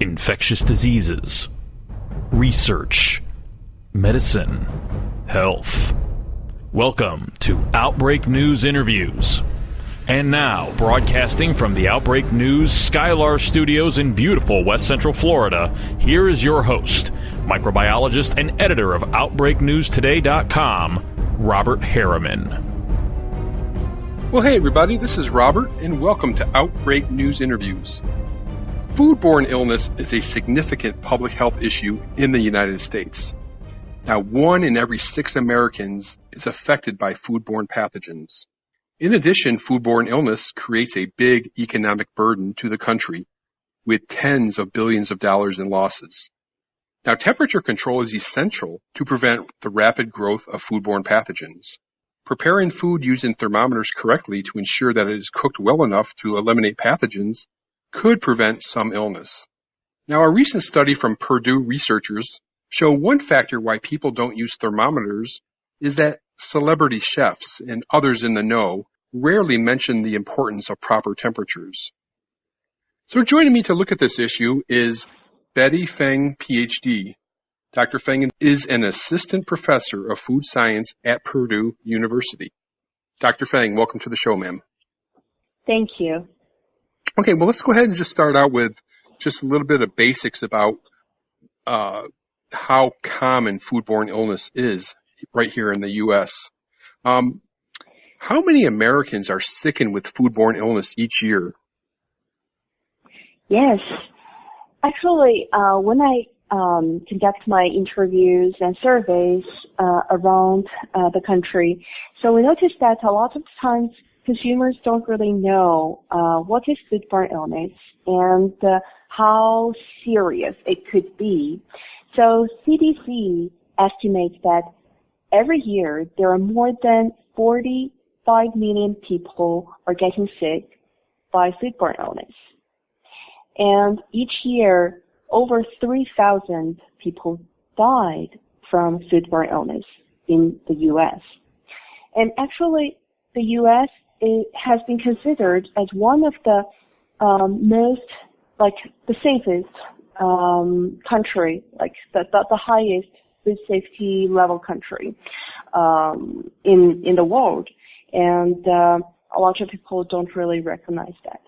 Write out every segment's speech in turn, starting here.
infectious diseases, research, medicine, health. Welcome to Outbreak News Interviews. And now, broadcasting from the Outbreak News Skylar Studios in beautiful West Central Florida, here is your host, microbiologist and editor of OutbreakNewsToday.com, Robert Harriman. Well, hey everybody, this is Robert, and welcome to Outbreak News Interviews. Foodborne illness is a significant public health issue in the United States. Now, 1 in every 6 Americans is affected by foodborne pathogens. In addition, foodborne illness creates a big economic burden to the country, with tens of billions of dollars in losses. Now, temperature control is essential to prevent the rapid growth of foodborne pathogens. Preparing food using thermometers correctly to ensure that it is cooked well enough to eliminate pathogens could prevent some illness. Now, a recent study from Purdue researchers show one factor why people don't use thermometers is that celebrity chefs and others in the know rarely mention the importance of proper temperatures. So joining me to look at this issue is Betty Feng, PhD. Dr. Feng is an assistant professor of food science at Purdue University. Dr. Feng, welcome to the show, ma'am. Thank you. Okay, well, let's go ahead and just start out with just a little bit of basics about how common foodborne illness is right here in the U.S. How many Americans are sickened with foodborne illness each year? Yes. Actually, when I conduct my interviews and surveys around the country, so we noticed that a lot of times consumers don't really know what is foodborne illness and how serious it could be. So CDC estimates that every year there are more than 45 million people are getting sick by foodborne illness. And each year, over 3,000 people died from foodborne illness in the U.S. And actually, the U.S. has been considered as one of the the safest country, like the highest food safety level country in the world. And a lot of people don't really recognize that.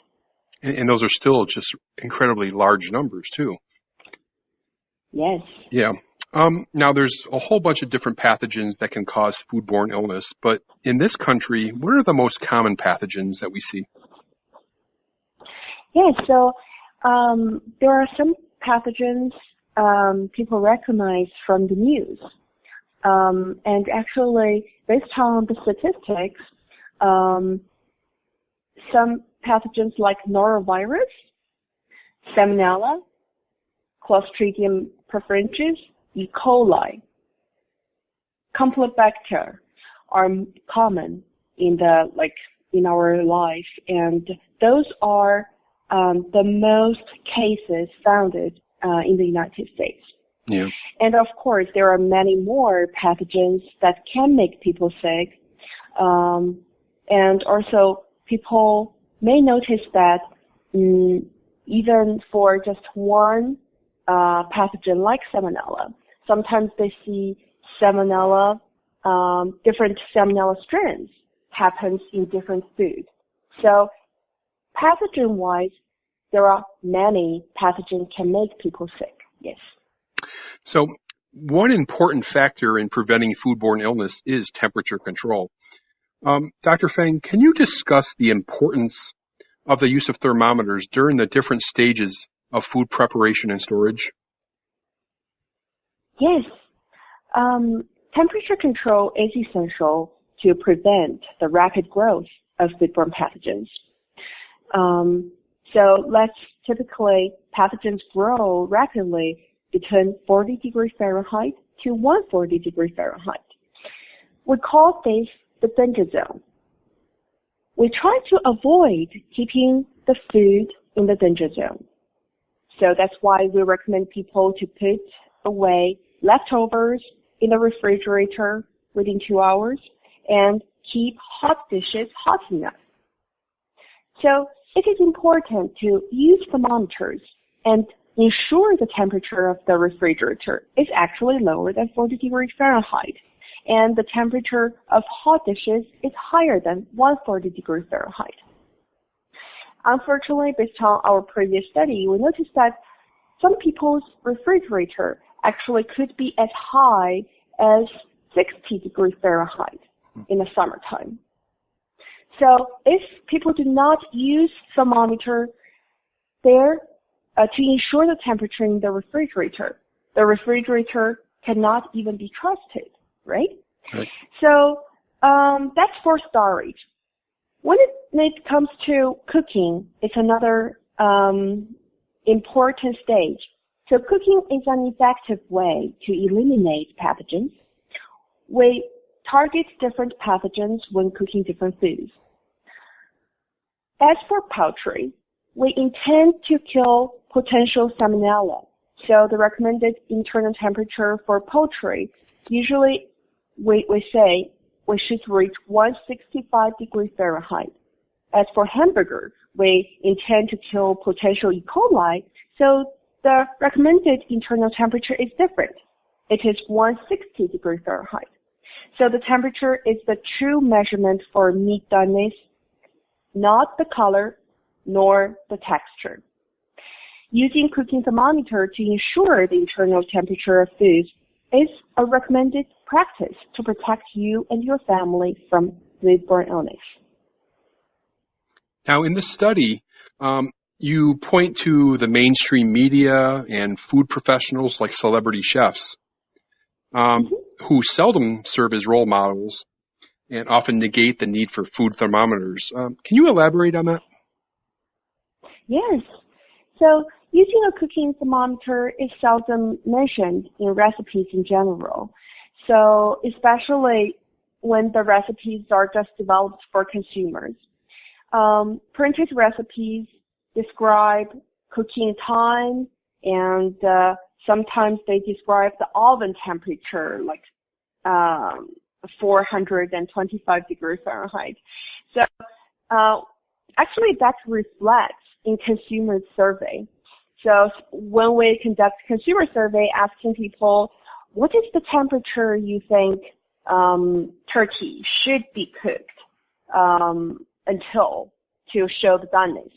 And those are still just incredibly large numbers, too. Yes. Yeah. Now, there's a whole bunch of different pathogens that can cause foodborne illness, but in this country, what are the most common pathogens that we see? Yes, so there are some pathogens people recognize from the news. And actually, based on the statistics, some pathogens like norovirus, salmonella, Clostridium perfringens, E. coli, Campylobacter are common in our life, and those are the most cases found in the United States. Yeah. And of course, there are many more pathogens that can make people sick, and also people may notice that even for just one pathogen like salmonella, sometimes they see salmonella, different salmonella strains happens in different food. So pathogen-wise, there are many pathogens can make people sick, yes. So one important factor in preventing foodborne illness is temperature control. Dr. Feng, can you discuss the importance of the use of thermometers during the different stages of food preparation and storage? Yes. Temperature control is essential to prevent the rapid growth of foodborne pathogens. So typically pathogens grow rapidly between 40 degrees Fahrenheit to 140 degrees Fahrenheit. We call this the danger zone. We try to avoid keeping the food in the danger zone. So that's why we recommend people to put away leftovers in the refrigerator within 2 hours and keep hot dishes hot enough. So it is important to use thermometers and ensure the temperature of the refrigerator is actually lower than 40 degrees Fahrenheit, and the temperature of hot dishes is higher than 140 degrees Fahrenheit. Unfortunately, based on our previous study, we noticed that some people's refrigerator actually could be as high as 60 degrees Fahrenheit in the summertime. So if people do not use thermometer there to ensure the temperature in the refrigerator cannot even be trusted, right? Right. So that's for storage. When it comes to cooking, it's another important stage. So cooking is an effective way to eliminate pathogens. We target different pathogens when cooking different foods. As for poultry, we intend to kill potential salmonella. So the recommended internal temperature for poultry, usually we say we should reach 165 degrees Fahrenheit. As for hamburger, we intend to kill potential E. coli, so the recommended internal temperature is different. It is 160 degrees Fahrenheit. So the temperature is the true measurement for meat doneness, not the color nor the texture. Using cooking thermometer to ensure the internal temperature of foods is a recommended practice to protect you and your family from foodborne illness. Now, in this study, you point to the mainstream media and food professionals like celebrity chefs who seldom serve as role models and often negate the need for food thermometers. Can you elaborate on that? Yes. So using a cooking thermometer is seldom mentioned in recipes in general. So especially when the recipes are just developed for consumers. Printed recipes describe cooking time, and sometimes they describe the oven temperature, like 425 degrees Fahrenheit. So actually that reflects in consumer survey. So when we conduct consumer survey asking people, what is the temperature you think turkey should be cooked until to show the doneness?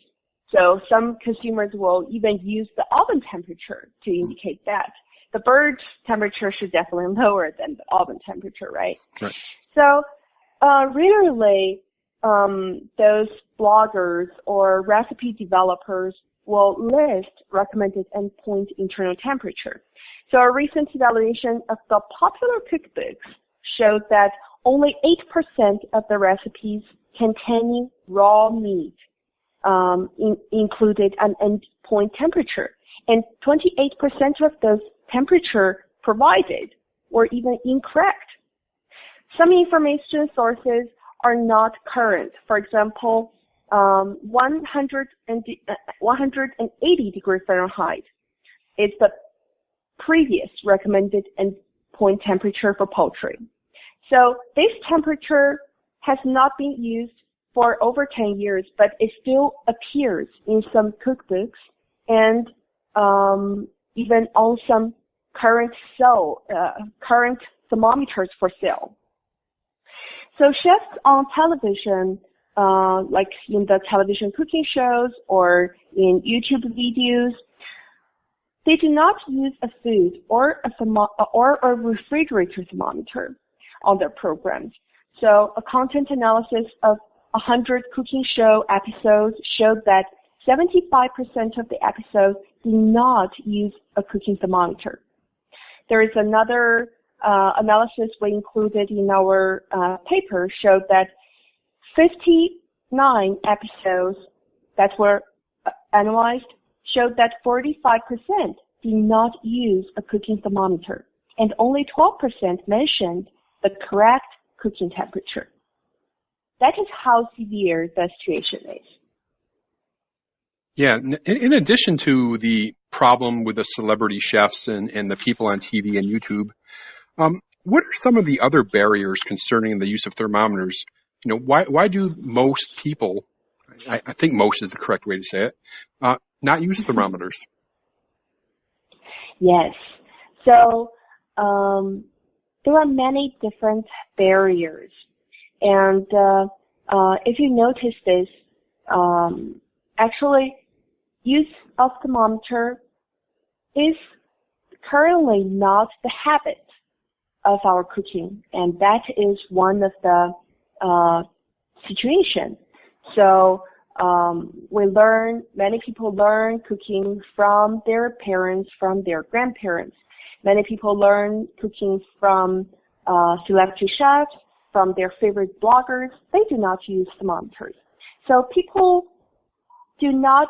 So some consumers will even use the oven temperature to indicate that. The bird temperature should definitely lower than the oven temperature, right? Right. So rarely those bloggers or recipe developers will list recommended endpoint internal temperature. So a recent evaluation of the popular cookbooks showed that only 8% of the recipes containing raw meat included an endpoint temperature, and 28% of those temperature provided were even incorrect. Some information sources are not current. For example, 180 degrees Fahrenheit is the previous recommended endpoint temperature for poultry. So this temperature has not been used for over 10 years, but it still appears in some cookbooks and even on some current thermometers for sale. So chefs on television, like in the television cooking shows or in YouTube videos, they do not use a food or a refrigerator thermometer on their programs. So a content analysis of 100 cooking show episodes showed that 75% of the episodes did not use a cooking thermometer. There is another analysis we included in our paper showed that 59 episodes that were analyzed showed that 45% did not use a cooking thermometer, and only 12% mentioned the correct cooking temperature. That is how severe the situation is. Yeah, in addition to the problem with the celebrity chefs and the people on TV and YouTube, what are some of the other barriers concerning the use of thermometers? You know, why do most people, I think most is the correct way to say it, not use thermometers? Yes. So there are many different barriers. And if you notice this, actually use of thermometer is currently not the habit of our cooking, and that is one of the situation. So many people learn cooking from their parents, from their grandparents. Many people learn cooking from celebrity chefs, from their favorite bloggers. They do not use thermometers. So people do not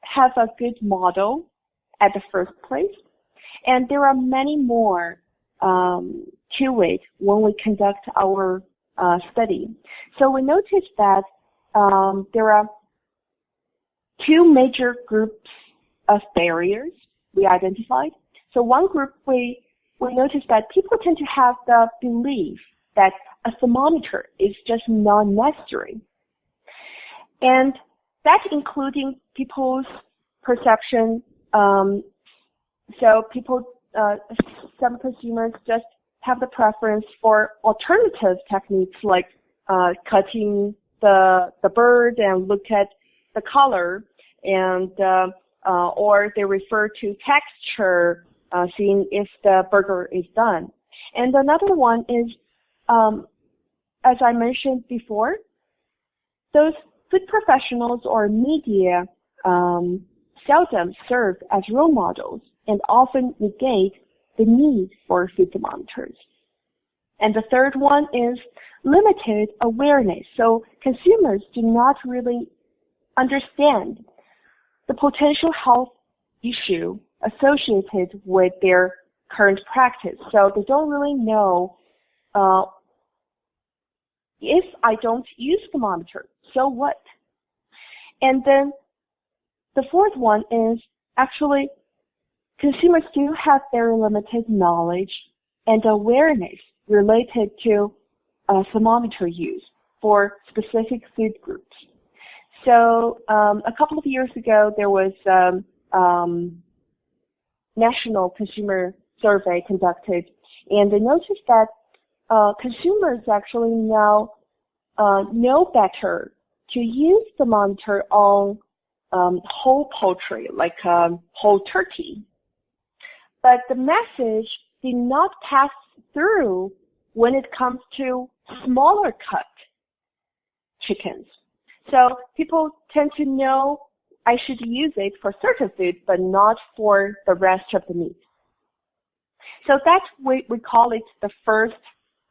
have a good model at the first place. And there are many more to it when we conduct our study. So we noticed that there are two major groups of barriers we identified. So one group we noticed that people tend to have the belief that a thermometer is just not necessary. And that's including people's perception. So people, some consumers just have the preference for alternative techniques like cutting the bird and look at the color, and or they refer to texture, seeing if the burger is done. And another one is, as I mentioned before, those food professionals or media seldom serve as role models and often negate the need for food thermometers. And the third one is limited awareness. So consumers do not really understand the potential health issue associated with their current practice. So they don't really know, if I don't use thermometer, so what? And then the fourth one is actually consumers do have very limited knowledge and awareness related to thermometer use for specific food groups. So a couple of years ago, there was national consumer survey conducted, and they noticed that consumers actually now know better to use thermometer on whole poultry, like whole turkey. But the message did not pass through when it comes to smaller cut chickens. So people tend to know I should use it for certain food, but not for the rest of the meat. So that's what we call it the first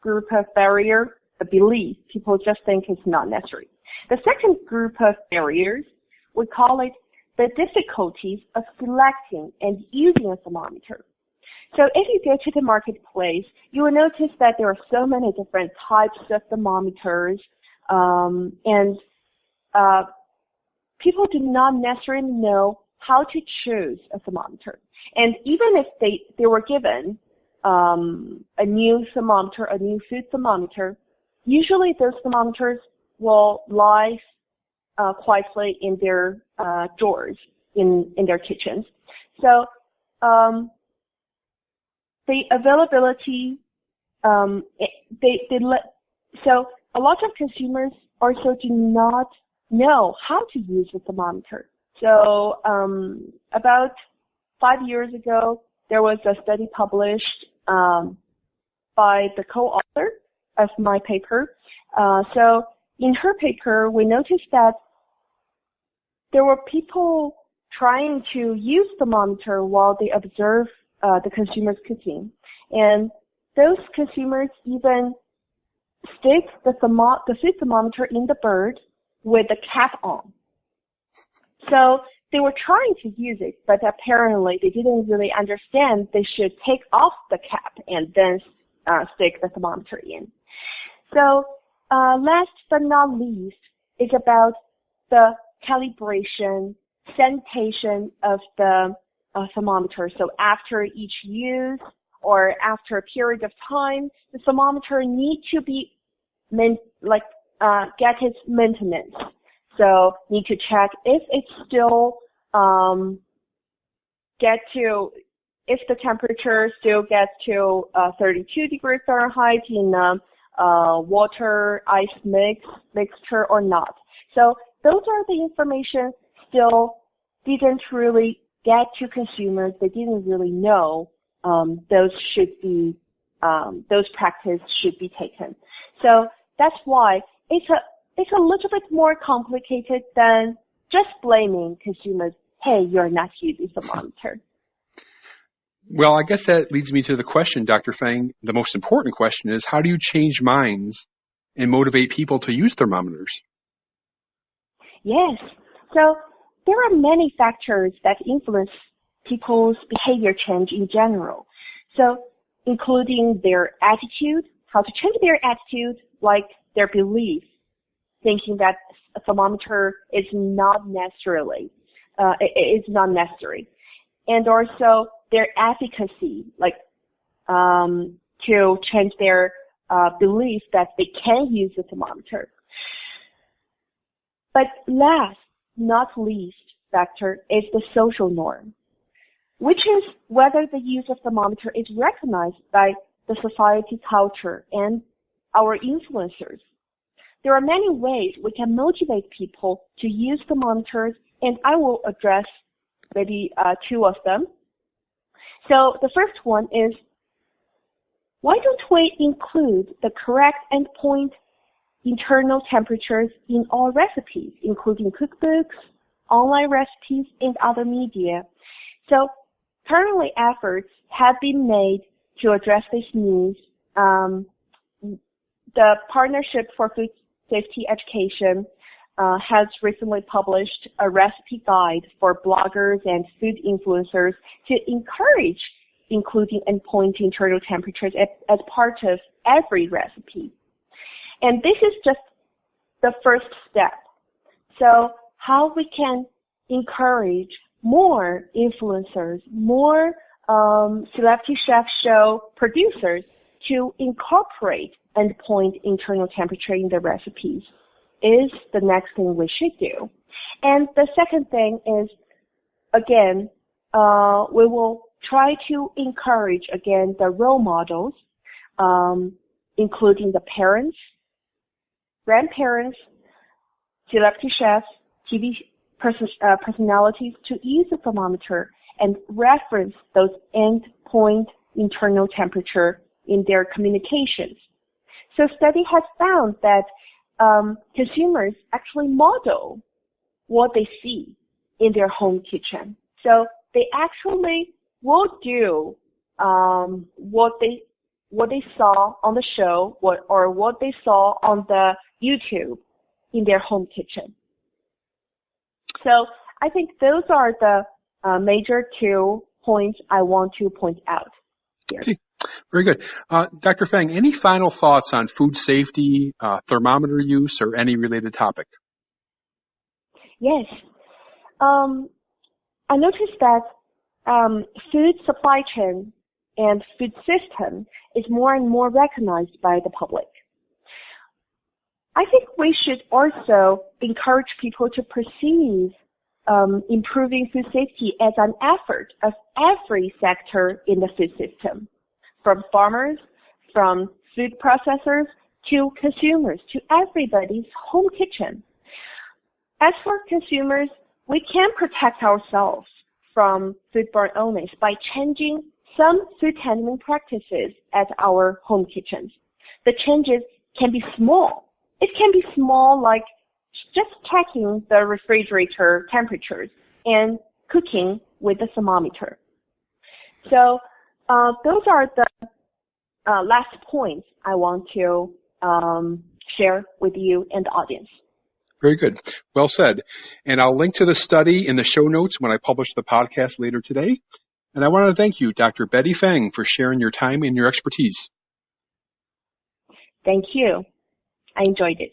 group of barrier, the belief. People just think it's not necessary. The second group of barriers, we call it the difficulties of selecting and using a thermometer. So if you go to the marketplace, you will notice that there are so many different types of thermometers, and people do not necessarily know how to choose a thermometer. And even if they were given a new thermometer, a new food thermometer, usually those thermometers will lie quietly in their drawers in their kitchens. So the availability, so a lot of consumers also do not know how to use a thermometer. So about 5 years ago, there was a study published by the co-author of my paper. So in her paper, we noticed that there were people trying to use thermometer while they observe the consumers cooking. And those consumers even stick the food thermometer in the bird with the cap on. So they were trying to use it, but apparently they didn't really understand they should take off the cap and then stick the thermometer in. So last but not least is about the calibration, sanitation of the thermometer. So after each use or after a period of time, the thermometer need to be get its maintenance. So need to check if it's still if the temperature still gets to 32 degrees Fahrenheit in water ice mixture or not. So those are the information still didn't really get to consumers. They didn't really know those practices should be taken. So that's why it's a little bit more complicated than just blaming consumers. Hey, you're not using thermometer. Well, I guess that leads me to the question, Dr. Feng. The most important question is, how do you change minds and motivate people to use thermometers? Yes. So there are many factors that influence people's behavior change in general. So including their attitude, how to change their attitude, like their belief, thinking that a thermometer is not necessary. And also their efficacy, like to change their belief that they can use the thermometer. But last, not least factor is the social norm, which is whether the use of thermometer is recognized by the society culture and our influencers. There are many ways we can motivate people to use thermometers, and I will address maybe two of them. So the first one is, why don't we include the correct endpoint internal temperatures in all recipes, including cookbooks, online recipes, and other media? So currently efforts have been made to address this needs. The Partnership for Food Safety Education has recently published a recipe guide for bloggers and food influencers to encourage including endpoint internal temperatures as part of every recipe. And this is just the first step. So how we can encourage more influencers, more celebrity chef show producers to incorporate endpoint internal temperature in the recipes is the next thing we should do. And the second thing is, again, we will try to encourage, again, the role models, including the parents, grandparents, celebrity chefs, TV personalities to use the thermometer and reference those endpoint internal temperature in their communications. So study has found that consumers actually model what they see in their home kitchen. So they actually will do what they saw on the show or what they saw on the YouTube in their home kitchen. So I think those are the major 2 points I want to point out here. Okay. Very good. Dr. Feng, any final thoughts on food safety, thermometer use, or any related topic? Yes. I noticed that food supply chain and food system is more and more recognized by the public. I think we should also encourage people to perceive improving food safety as an effort of every sector in the food system, from farmers, from food processors, to consumers, to everybody's home kitchen. As for consumers, we can protect ourselves from foodborne illness by changing some food handling practices at our home kitchens. The changes can be small. It can be small, like just checking the refrigerator temperatures and cooking with the thermometer. So those are the last points I want to share with you and the audience. Very good. Well said. And I'll link to the study in the show notes when I publish the podcast later today. And I want to thank you, Dr. Betty Feng, for sharing your time and your expertise. Thank you. I enjoyed it.